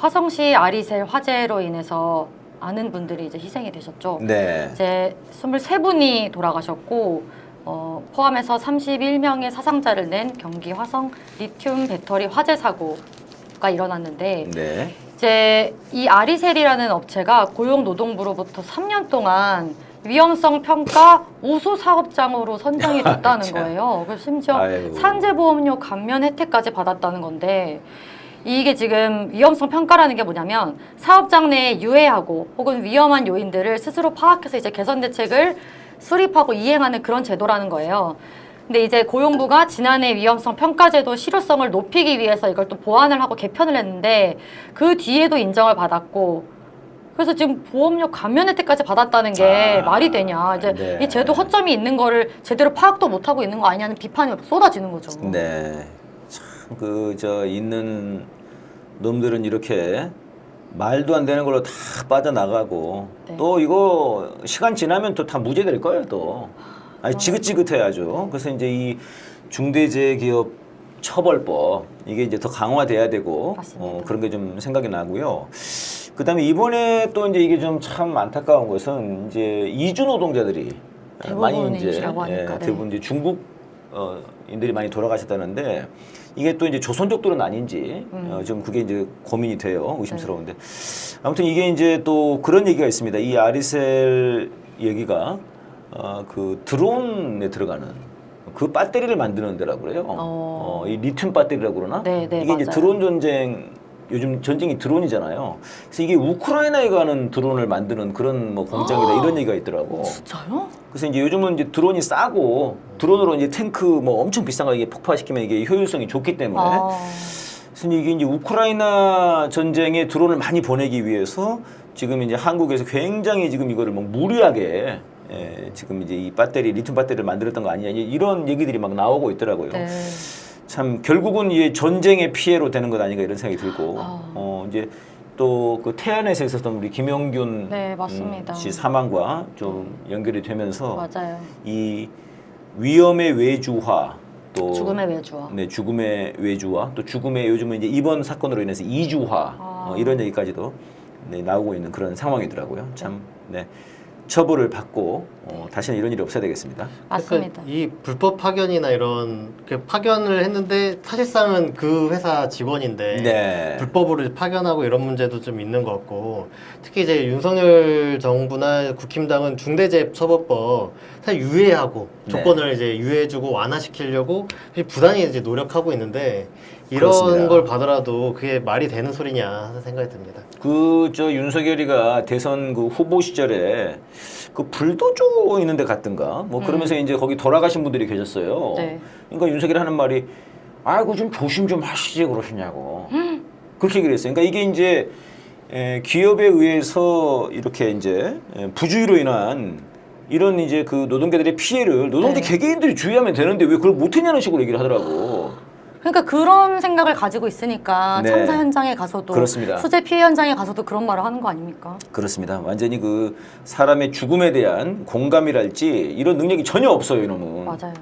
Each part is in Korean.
화성시 아리셀 화재로 인해서 많은 분들이 이제 희생이 되셨죠. 네. 이제 23분이 돌아가셨고 포함해서 31명의 사상자를 낸 경기 화성 리튬 배터리 화재 사고가 일어났는데 네. 이제 이 아리셀이라는 업체가 고용노동부로부터 3년 동안 위험성 평가 우수 사업장으로 선정이 됐다는 거예요. 그래서 심지어 아이고. 산재보험료 감면 혜택까지 받았다는 건데 이게 지금 위험성 평가라는 게 뭐냐면 사업장 내에 유해하고 혹은 위험한 요인들을 스스로 파악해서 이제 개선 대책을 수립하고 이행하는 그런 제도라는 거예요. 근데 이제 고용부가 지난해 위험성 평가제도 실효성을 높이기 위해서 이걸 또 보완을 하고 개편을 했는데 그 뒤에도 인정을 받았고 그래서 지금 보험료 감면 혜택까지 받았다는 게 말이 되냐. 이제 네. 이 제도 허점이 있는 거를 제대로 파악도 못하고 있는 거 아니냐는 비판이 쏟아지는 거죠. 네. 참 있는 놈들은 이렇게 말도 안 되는 걸로 다 빠져나가고 네. 또 이거 시간 지나면 또 다 무죄될 거예요 또. 아니 지긋지긋해야죠. 그래서 이제 이 중대재해기업 처벌법 이게 이제 더 강화돼야 되고 그런 게 좀 생각이 나고요. 그다음에 이번에 또 이제 이게 좀 참 안타까운 것은 이제 이주 노동자들이 많이 이제 대부분 이제 중국 인들이 많이 돌아가셨다는데 이게 또 이제 조선족들은 아닌지 좀 그게 이제 고민이 돼요. 의심스러운데 아무튼 이게 이제 또 그런 얘기가 있습니다. 이 아리셀 얘기가 그 드론에 들어가는 그 배터리를 만드는 데라고 그래요. 이 리튬 배터리라고 그러나? 네, 네, 이게 맞아요. 이제 드론 전쟁 요즘 전쟁이 드론이잖아요. 그래서 이게 우크라이나에 가는 드론을 만드는 그런 뭐 공장이다 이런 얘기가 있더라고. 진짜요? 그래서 이제 요즘은 이제 드론이 싸고 드론으로 이제 탱크 뭐 엄청 비싼 거 이게 폭파시키면 이게 효율성이 좋기 때문에. 그래서 이게 이제 우크라이나 전쟁에 드론을 많이 보내기 위해서 지금 이제 한국에서 굉장히 지금 이거를 뭐 무리하게 지금 이제 이 배터리 리튬 배터리를 만들었던 거 아니냐 이런 얘기들이 막 나오고 있더라고요. 네. 참 결국은 이 전쟁의 피해로 되는 것 아닌가 이런 생각이 들고 이제 또 그 태안에서 있었던 우리 김영균 네, 맞습니다. 씨 사망과 좀 연결이 되면서 맞아요. 이 위험의 외주화 또 죽음의 외주화. 네, 죽음의 외주화 또 죽음의 요즘은 이제 이번 사건으로 인해서 이주화 이런 얘기까지도 네, 나오고 있는 그런 상황이더라고요. 참 네. 처벌을 받고 다시는 이런 일이 없어야 되겠습니다. 맞습니다. 그러니까 이 불법 파견이나 이런 파견을 했는데 사실상은 그 회사 직원인데 네. 불법으로 파견하고 이런 문제도 좀 있는 것 같고 특히 이제 윤석열 정부나 국힘당은 중대재해처벌법 사실 유예하고 조건을 이제 유예해주고 완화시키려고 부단히 이제 노력하고 있는데 이런 그렇습니다. 걸 받으라도 그게 말이 되는 소리냐 생각이 듭니다. 그 저 윤석열이가 대선 그 후보 시절에 그 불도저 있는 데 갔던가 뭐 그러면서 이제 거기 돌아가신 분들이 계셨어요. 네. 그러니까 윤석열이 하는 말이 아이고 좀 조심 좀 하시지 그러시냐고. 그렇게 얘기를 했어요. 그러니까 이게 이제 기업에 의해서 이렇게 이제 부주의로 인한 이런 이제 그 노동자들의 피해를 노동자 개개인들이 주의하면 되는데 왜 그걸 못했냐는 식으로 얘기를 하더라고. 그러니까 그런 생각을 가지고 있으니까 네. 참사 현장에 가서도 그렇습니다. 수재 피해 현장에 가서도 그런 말을 하는 거 아닙니까? 그렇습니다. 완전히 그 사람의 죽음에 대한 공감이랄지 이런 능력이 전혀 없어요, 이놈은. 맞아요.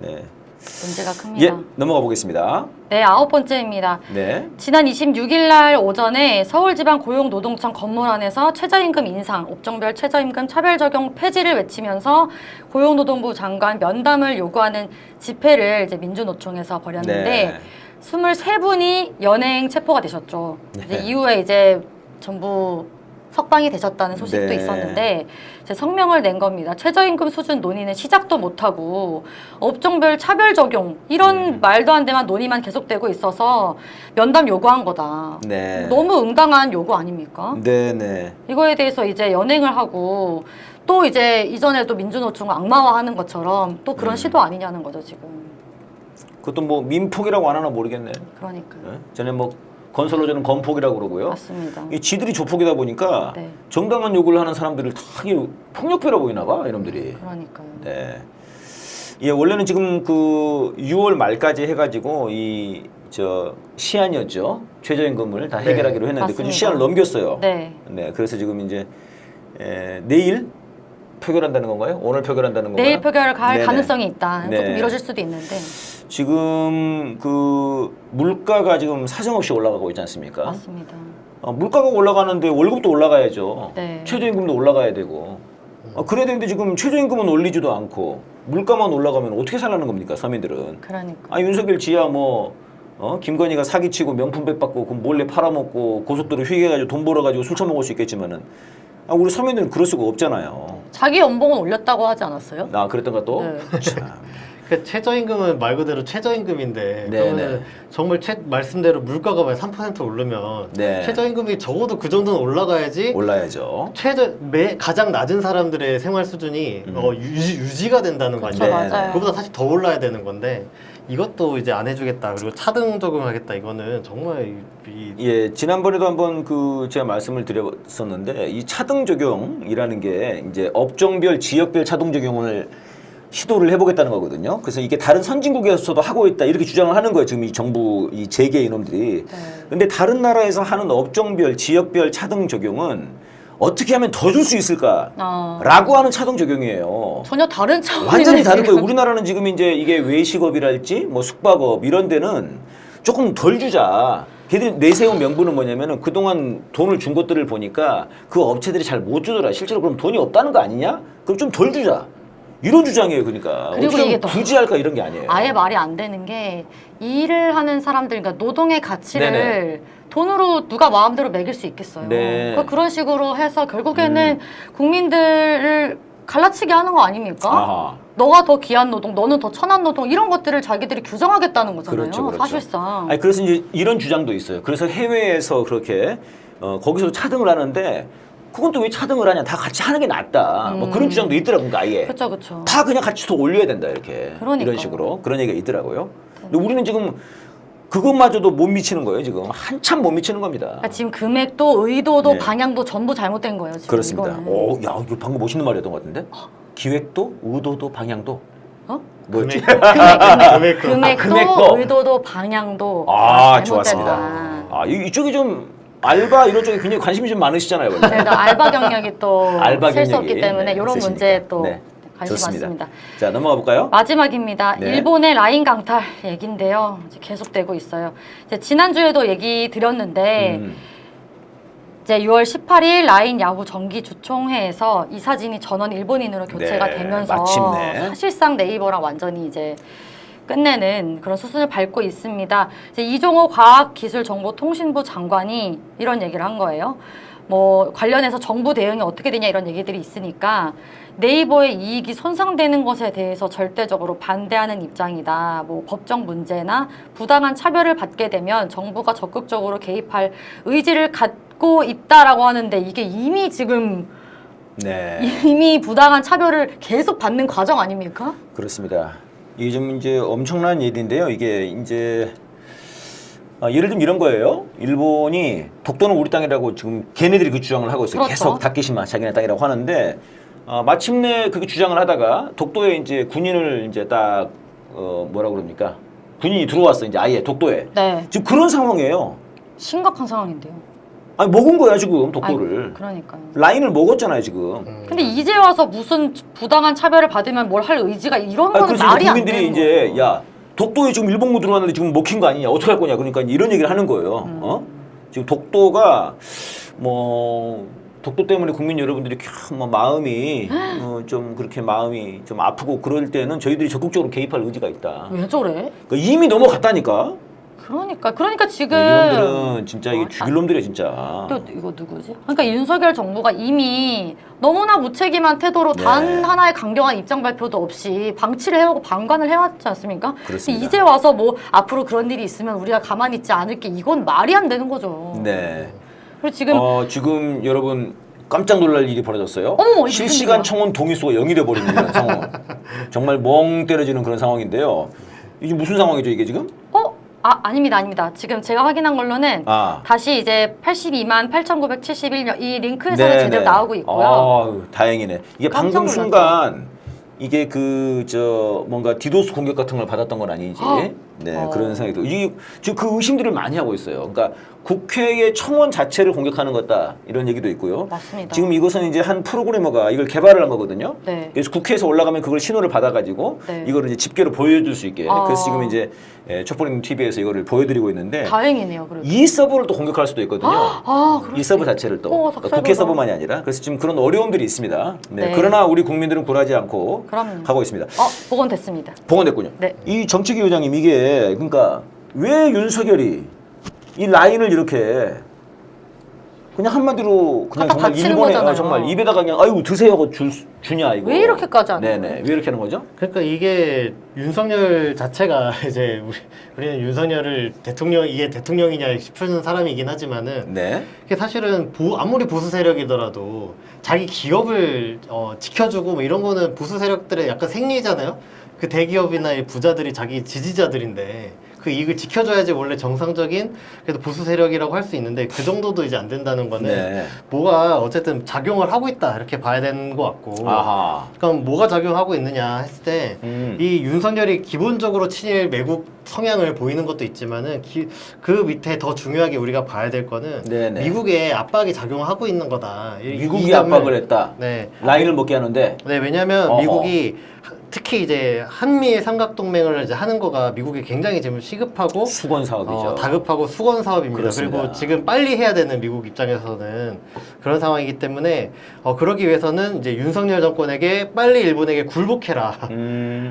네. 문제가 큽니다. 예, 넘어가 보겠습니다. 네, 9번째입니다. 네. 지난 26일 날 오전에 서울지방고용노동청 건물 안에서 최저임금 인상, 업종별 최저임금 차별 적용 폐지를 외치면서 고용노동부 장관 면담을 요구하는 집회를 이제 민주노총에서 벌였는데 네. 23분이 연행 체포가 되셨죠. 네. 이제 이후에 이제 전부 석방이 되셨다는 소식도 네. 있었는데 이제 성명을 낸 겁니다. 최저임금 수준 논의는 시작도 못하고 업종별 차별 적용 이런 말도 안 되는 논의만 계속되고 있어서 면담 요구한 거다. 네. 너무 응당한 요구 아닙니까? 네, 네. 이거에 대해서 이제 연행을 하고 또 이제 이전에도 민주노총을 악마화하는 것처럼 또 그런 시도 아니냐는 거죠 지금. 그것도 뭐 민폭이라고 안 하나 모르겠네. 그러니까요. 네? 전에 뭐 건설로저는 건폭이라고 그러고요. 맞습니다. 이 지들이 조폭이다 보니까 네. 정당한 요구를 하는 사람들을 다 폭력배라고 보이나 봐, 이놈들이. 그러니까요. 네. 예, 원래는 지금 그 6월 말까지 해가지고 이 저 시한이었죠. 최저임금을 다 해결하기로 했는데 그 맞습니다. 시한을 넘겼어요. 네. 네, 그래서 지금 이제 내일 표결한다는 건가요? 오늘 표결한다는 건가요? 내일 표결을 갈 네네. 가능성이 있다. 네. 조금 미뤄질 수도 있는데. 지금 그 물가가 지금 사정없이 올라가고 있지 않습니까? 맞습니다. 물가가 올라가는데 월급도 올라가야죠. 네. 최저임금도 올라가야 되고. 그래야 되는데 지금 최저임금은 올리지도 않고 물가만 올라가면 어떻게 살라는 겁니까 서민들은? 그러니까. 윤석열 지야 뭐 김건희가 사기치고 명품백 받고 그 몰래 팔아먹고 고속도로 휘게가지고 돈 벌어가지고 술 처먹을 수 있겠지만은 우리 서민들은 그럴 수가 없잖아요. 자기 연봉은 올렸다고 하지 않았어요? 그랬던가 또? 네. 참. 그 최저임금은 말 그대로 최저임금인데 네, 그러면 네. 정말 말씀대로 물가가 만약 3% 오르면 네. 최저임금이 적어도 그 정도는 올라가야지 올라야죠. 가장 낮은 사람들의 생활 수준이 유지가 된다는 거 그쵸, 아니에요? 맞아요. 그보다 사실 더 올라야 되는 건데 이것도 이제 안 해주겠다 그리고 차등 적용하겠다 이거는 정말 예, 지난번에도 한번 제가 말씀을 드렸었는데 이 차등 적용이라는 게 이제 업종별 지역별 차등 적용을 시도를 해보겠다는 거거든요. 그래서 이게 다른 선진국에서도 하고 있다 이렇게 주장을 하는 거예요. 지금 이 정부 이 재계 이놈들이. 네. 근데 다른 나라에서 하는 업종별 지역별 차등 적용은 어떻게 하면 더 줄 수 있을까? 라고 하는 차등 적용이에요. 전혀 다른 차원이네. 완전히 다른 지금. 거예요. 우리나라는 지금 이제 이게 외식업이랄지 뭐 숙박업 이런 데는 조금 덜 주자. 걔들이 내세운 명분은 뭐냐면은 그동안 돈을 준 것들을 보니까 그 업체들이 잘 못 주더라. 실제로 그럼 돈이 없다는 거 아니냐? 그럼 좀 덜 주자. 이런 주장이에요. 그러니까. 그리고 어떻게 이게 하면 또 굳이 할까 이런 게 아니에요. 아예 말이 안 되는 게 일을 하는 사람들, 그러니까 노동의 가치를 네네. 돈으로 누가 마음대로 매길 수 있겠어요. 네. 그러니까 그런 식으로 해서 결국에는 국민들을 갈라치게 하는 거 아닙니까? 아하. 너가 더 귀한 노동, 너는 더 천한 노동 이런 것들을 자기들이 규정하겠다는 거잖아요. 그렇죠, 그렇죠. 사실상. 아니, 그래서 이제 이런 주장도 있어요. 그래서 해외에서 그렇게 거기서 차등을 하는데 그건 또 왜 차등을 하냐? 다 같이 하는 게 낫다. 뭐 그런 주장도 있더라고요. 그러니까 아예. 그렇죠, 그렇죠. 다 그냥 같이 더 올려야 된다 이렇게. 그러니까요. 이런 식으로 그런 얘기가 있더라고요. 근데 우리는 지금 그것마저도 못 미치는 거예요. 지금 한참 못 미치는 겁니다. 그러니까 지금 금액도 의도도 네. 방향도 전부 잘못된 거예요. 지금 그렇습니다. 이거는. 야, 이거 방금 멋있는 말이었던 것 같은데? 기획도, 의도도, 방향도. 어? 뭐였지? 금액도. 금액도. 의도도 방향도 아, 잘못됐다. 좋았습니다. 이쪽이 좀 알바 이런 쪽에 굉장히 관심이 좀 많으시잖아요. 원래. 네, 알바 경력이 또 알바 셀 수 경력이, 없기 때문에 네, 이런 있으시니까. 문제에 또 네, 관심이 좋습니다. 많습니다. 자, 넘어가 볼까요? 마지막입니다. 네. 일본의 라인 강탈 얘기인데요. 이제 계속되고 있어요. 이제 지난주에도 얘기 드렸는데 이제 6월 18일 라인 야후 정기 주총회에서 이 사진이 전원 일본인으로 교체가 네, 되면서 마침내. 사실상 네이버랑 완전히 이제 끝내는 그런 수순을 밟고 있습니다. 이제 이종호 과학기술정보통신부 장관이 이런 얘기를 한 거예요. 뭐 관련해서 정부 대응이 어떻게 되냐 이런 얘기들이 있으니까 네이버의 이익이 손상되는 것에 대해서 절대적으로 반대하는 입장이다. 뭐 법적 문제나 부당한 차별을 받게 되면 정부가 적극적으로 개입할 의지를 갖고 있다라고 하는데 이게 이미 지금 네. 이미 부당한 차별을 계속 받는 과정 아닙니까? 그렇습니다. 이게 좀 이제 엄청난 일인데요. 이게 이제 예를 들면 이런 거예요. 일본이 독도는 우리 땅이라고 지금 걔네들이 그 주장을 하고 있어요. 그렇죠. 계속 다케시마 자기네 땅이라고 하는데 마침내 그렇게 주장을 하다가 독도에 이제 군인을 이제 딱 뭐라 그럽니까? 군인이 들어왔어 이제 아예 독도에. 네. 지금 그런 상황이에요. 심각한 상황인데요. 아니 먹은 거야 지금 독도를. 아이고, 그러니까요. 라인을 먹었잖아요 지금. 근데 이제 와서 무슨 부당한 차별을 받으면 뭘 할 의지가 이런 거는 그래서 말이 이제 안 국민들이 되는 이제 거예요. 야 독도에 지금 일본군 들어왔는데 지금 먹힌 거 아니냐 어떻게 할 거냐 그러니까 이런 얘기를 하는 거예요. 지금 독도가 뭐 독도 때문에 국민 여러분들이 뭐 마음이 좀 그렇게 마음이 좀 아프고 그럴 때는 저희들이 적극적으로 개입할 의지가 있다. 왜 저래? 그러니까 이미 넘어갔다니까. 그러니까 지금 이놈들은 진짜 이게 죽일 놈들이야 진짜. 또 이거 누구지? 그러니까 윤석열 정부가 이미 너무나 무책임한 태도로 네. 단 하나의 강경한 입장 발표도 없이 방치를 해오고 방관을 해왔지 않습니까? 그렇습니다. 이제 와서 뭐 앞으로 그런 일이 있으면 우리가 가만히 있지 않을게 이건 말이 안 되는 거죠. 네. 그리고 지금 지금 여러분 깜짝 놀랄 일이 벌어졌어요. 어머, 이게 실시간 무슨 일이야? 청원 동의수가 0이 돼버리는 이런 상황. 정말 멍 때려지는 그런 상황인데요. 이게 무슨 상황이죠 이게 지금? 아닙니다. 지금 제가 확인한 걸로는 다시 이제 82만 8,971명 이 링크에서는 네, 제대로 네. 나오고 있고요. 다행이네. 이게 깜짝 방금 놀랐다. 순간 이게 뭔가 디도스 공격 같은 걸 받았던 건 아니지. 네, 그런 생각이 들어요. 이게 지금 그 의심들을 많이 하고 있어요. 그러니까 국회의 청원 자체를 공격하는 거다 이런 얘기도 있고요. 맞습니다. 지금 이것은 이제 한 프로그래머가 이걸 개발을 한 거거든요. 네. 그래서 국회에서 올라가면 그걸 신호를 받아가지고 네. 이거를 이제 집계로 보여줄 수 있게. 아. 그래서 지금 이제 촛불님 TV에서 이거를 보여드리고 있는데 다행이네요. 그래도. 이 서버를 또 공격할 수도 있거든요. 그럴 이 서버 수도 자체를 또 오, 그러니까 국회 서버만이 아니라 그래서 지금 그런 어려움들이 있습니다. 네. 네. 그러나 우리 국민들은 굴하지 않고 그럼요. 가고 있습니다. 복원됐습니다. 복원됐군요. 네. 이 정책위 의장님 이게 그러니까 왜 윤석열이 이 라인을 이렇게 그냥 한마디로 그냥 갖다 정말 바치는 일본에 거잖아요. 정말 입에다가 그냥 아유 드세요 하고 주냐 이거. 왜 이렇게까지 하는 네네. 왜 이렇게 하는 거죠? 그러니까 이게 윤석열 자체가 이제 우리는 윤석열을 이게 대통령이냐 싶은 사람이긴 하지만은 네. 이게 사실은 아무리 보수 세력이더라도 자기 기업을 지켜주고 뭐 이런 거는 보수 세력들의 약간 생리잖아요. 그 대기업이나 이 부자들이 자기 지지자들인데 그 이익을 지켜줘야지 원래 정상적인 그래도 보수 세력이라고 할 수 있는데 그 정도도 이제 안 된다는 거는 네. 뭐가 어쨌든 작용을 하고 있다 이렇게 봐야 되는 것 같고. 아하. 그럼 뭐가 작용하고 있느냐 했을 때 이 윤석열이 기본적으로 친일 매국 성향을 보이는 것도 있지만은 그 밑에 더 중요하게 우리가 봐야 될 거는 네네. 미국의 압박이 작용하고 있는 거다. 미국이 압박을 했다. 네. 라인을 먹게 하는데. 네, 왜냐하면 어허. 미국이 특히 이제 한미일 삼각동맹을 이제 하는 거가 미국이 굉장히 지금 시급하고 수건 사업이죠. 다급하고 수건 사업입니다. 그렇습니다. 그리고 지금 빨리 해야 되는 미국 입장에서는 그런 상황이기 때문에 그러기 위해서는 이제 윤석열 정권에게 빨리 일본에게 굴복해라.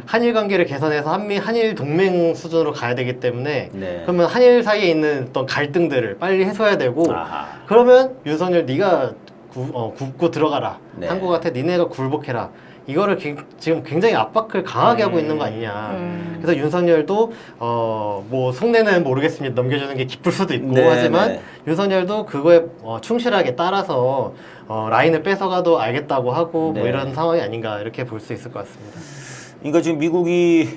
한일 관계를 개선해서 한일 동맹 수준으로 가야 되기 때문에 네. 그러면 한일 사이에 있는 어떤 갈등들을 빨리 해소해야 되고 아하. 그러면 윤석열 네가 굽고 들어가라. 네. 한국한테 니네가 굴복해라. 이거를 지금 굉장히 압박을 강하게 하고 있는 거 아니냐. 그래서 윤석열도 뭐 속내는 모르겠습니다. 넘겨주는 게 기쁠 수도 있고 네, 하지만 네. 윤석열도 그거에 충실하게 따라서 라인을 뺏어가도 알겠다고 하고 네. 뭐 이런 상황이 아닌가 이렇게 볼 수 있을 것 같습니다. 그러니까 지금 미국이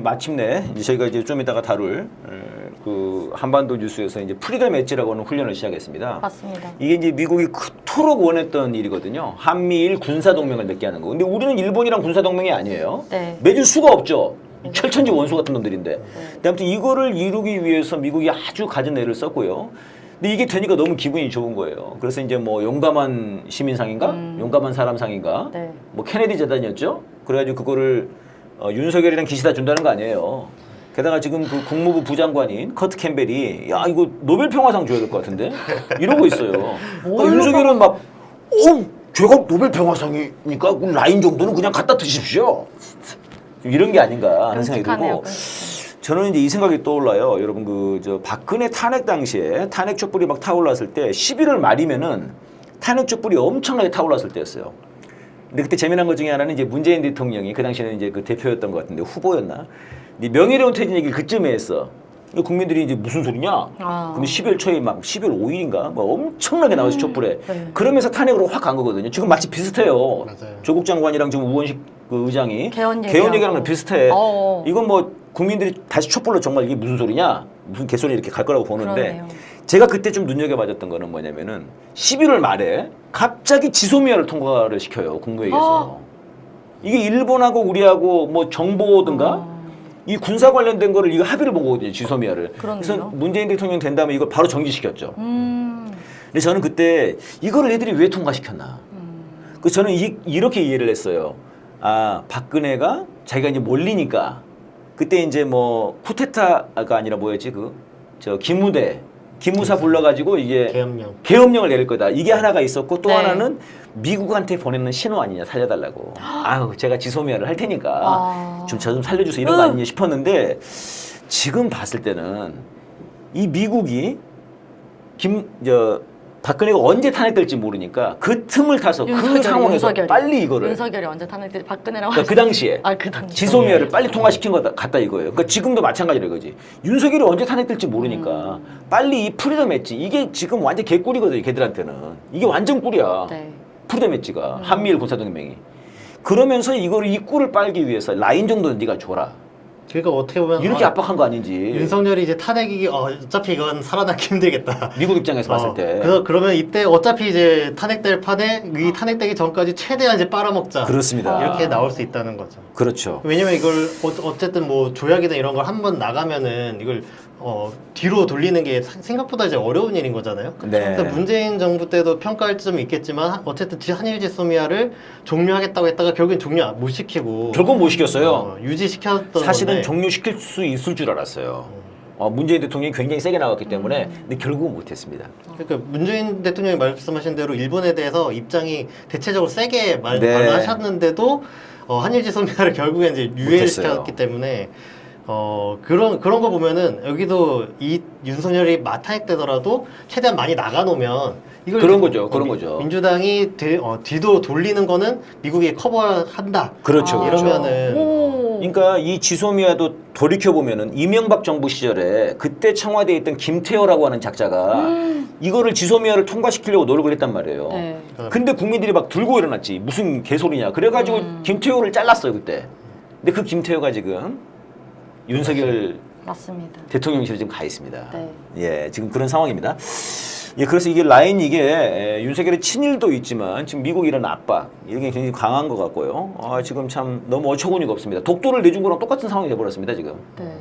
마침내 이제 저희가 이제 좀 이따가 다룰 그 한반도 뉴스에서 이제 프리덤 엣지라고 하는 훈련을 시작했습니다. 맞습니다. 이게 이제 미국이 그토록 원했던 일이거든요. 한미일 군사 동맹을 맺게 하는 거. 근데 우리는 일본이랑 군사 동맹이 아니에요. 네. 맺을 수가 없죠. 철천지 원수 같은 놈들인데. 근데 아무튼 이거를 이루기 위해서 미국이 아주 갖은 애를 썼고요. 근데 이게 되니까 너무 기분이 좋은 거예요. 그래서 이제 뭐 용감한 시민상인가? 용감한 사람상인가? 네. 뭐 케네디 재단이었죠? 그래가지고 그거를 윤석열이랑 기시다 준다는 거 아니에요. 게다가 지금 그 국무부 부장관인 커트 캠벨이 야 이거 노벨 평화상 줘야 될 것 같은데 이러고 있어요. 그러니까 윤석열은 막 제가 노벨 평화상이니까 그 라인 정도는 그냥 갖다 드십시오. 이런 게 아닌가 하는 생각이 들고 저는 이제 이 생각이 떠올라요. 여러분 그 저 박근혜 탄핵 당시에 탄핵 촛불이 막 타올랐을 때 11월 말이면은 탄핵 촛불이 엄청나게 타올랐을 때였어요. 근데 그때 재미난 것 중에 하나는 이제 문재인 대통령이 그 당시에는 이제 그 대표였던 것 같은데 후보였나? 근데 명예로운 퇴진 얘기를 그쯤에 했어. 국민들이 이제 무슨 소리냐? 그럼 12월 초에 막 12월 5일인가? 뭐 엄청나게 나와서 촛불에. 네. 그러면서 탄핵으로 확 간 거거든요. 지금 마치 비슷해요. 맞아요. 조국 장관이랑 지금 우원식 그 의장이 개헌 얘기하는 거랑 비슷해. 어어. 이건 뭐 국민들이 다시 촛불로 정말 이게 무슨 소리냐? 무슨 개소리 이렇게 갈 거라고 보는데 그러네요. 제가 그때 좀 눈여겨봤던 거는 뭐냐면은 11월 말에 갑자기 지소미아를 통과를 시켜요. 국무회의에서. 이게 일본하고 우리하고 뭐 정보든가 이 군사 관련된 거를 이거 합의를 본 거거든요. 지소미아를. 그러네요. 그래서 문재인 대통령 된 다음에 이걸 바로 정지시켰죠. 근데 저는 그때 이거를 애들이 왜 통과시켰나. 그래서 저는 이렇게 이해를 했어요. 아 박근혜가 자기가 이제 몰리니까 그때 이제 뭐 쿠데타가 아니라 뭐였지 기무사 불러가지고 이게 계엄령을 내릴 거다. 이게 하나가 있었고 또 네. 하나는 미국한테 보내는 신호 아니냐 살려달라고. 아유 제가 지소미아를 할 테니까 좀 저 좀 살려주세요 이런 거 아니냐 싶었는데 지금 봤을 때는 이 미국이 박근혜가 언제 탄핵될지 모르니까 그 틈을 타서 그 상황에서 빨리 이거를 윤석열이 언제 탄핵될지 박근혜랑 그러니까 그 당시에 그 당시 지소미아를 빨리 통과시킨 것 같다 이거예요. 그러니까 지금도 마찬가지로 이거지. 윤석열이 언제 탄핵될지 모르니까 빨리 이 프리덤 엣지 이게 지금 완전 개꿀이거든요. 걔들한테는 이게 완전 꿀이야. 네. 프리덤 엣지가 한미일 군사동맹이 그러면서 이 꿀을 빨기 위해서 라인 정도는 네가 줘라. 그러니까 어떻게 보면 이렇게 압박한 거 아닌지. 윤석열이 이제 탄핵이 어차피 이건 살아남기 힘들겠다. 미국 입장에서 봤을 때. 그러면 이때 어차피 이제 탄핵될 판에 이 탄핵되기 전까지 최대한 이제 빨아먹자. 그렇습니다. 이렇게 나올 수 있다는 거죠. 그렇죠. 왜냐면 이걸 어쨌든 뭐 조약이나 이런 걸 한 번 나가면은 이걸 뒤로 돌리는 게 생각보다 이제 어려운 일인 거잖아요. 네. 그래서 문재인 정부 때도 평가할 점이 있겠지만 어쨌든 한일 지소미아를 종료하겠다고 했다가 결국엔 종료 못 시키고 결국 못 시켰어요. 유지시켰던 사실은 건데 종료시킬 수 있을 줄 알았어요. 문재인 대통령이 굉장히 세게 나왔기 때문에 근데 결국은 못했습니다. 그러니까 문재인 대통령이 말씀하신 대로 일본에 대해서 입장이 대체적으로 세게 네. 말하셨는데도 한일 지소미아를 결국엔 이제 유예시켰기 때문에 그런 거 보면은 여기도 이 윤석열이 탄핵되더라도 최대한 많이 나가놓으면 이걸 그런 거죠, 그런 거죠. 민주당이 뒤도 돌리는 거는 미국이 커버한다. 그렇죠, 그렇죠. 이러면은 오. 그러니까 이 지소미아도 돌이켜 보면은 이명박 정부 시절에 그때 청와대에 있던 김태호라고 하는 작자가 이거를 지소미아를 통과시키려고 노력을 했단 말이에요. 네. 근데 국민들이 막 들고 일어났지. 무슨 개소리냐. 그래가지고 김태호를 잘랐어요 그때. 근데 그 김태호가 지금 윤석열 맞습니다. 대통령실에 지금 가 있습니다. 네. 예, 지금 그런 상황입니다. 예, 그래서 이게 라인 이게 윤석열의 친일도 있지만 지금 미국 이런 압박 이게 굉장히 강한 것 같고요. 지금 참 너무 어처구니가 없습니다. 독도를 내준 거랑 똑같은 상황이 돼버렸습니다 지금. 네.